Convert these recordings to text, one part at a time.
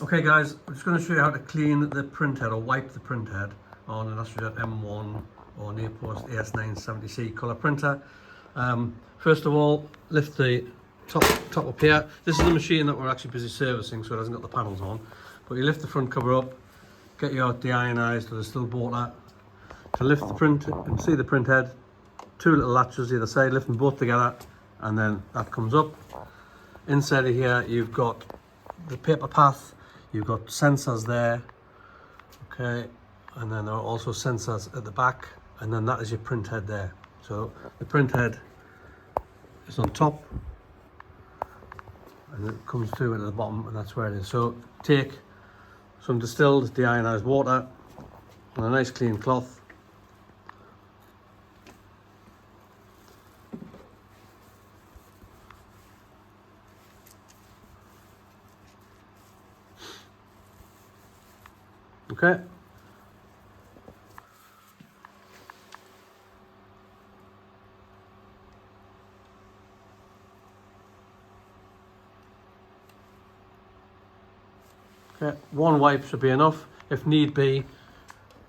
Okay guys, I'm just going to show you how to clean the printhead or wipe the printhead on an Astrojet M1 or near post AS970C colour printer. First of all, lift the top up here. This is the machine that we're actually busy servicing, so it hasn't got the panels on. But you lift the front cover up, get your deionized or distilled water. To lift the print and see the printhead, two little latches either side, lift them both together, and then that comes up. Inside of here you've got the paper path, you've got sensors there, okay, and then there are also sensors at the back, and then that is your printhead there. So the printhead is on top and it comes through at the bottom, and that's where it is. So take some distilled deionized water and a nice clean cloth. Okay. Okay, one wipe should be enough. If need be,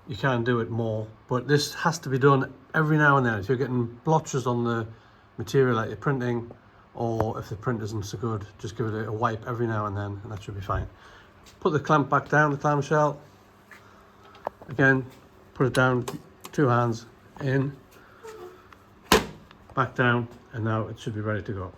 you can do it more, but this has to be done every now and then. If you're getting blotches on the material that you're printing, or if the print isn't so good, just give it a wipe every now and then, and that should be fine. Put the clamp back down, the clamshell. Again, put it down, two hands in, back down, and now it should be ready to go.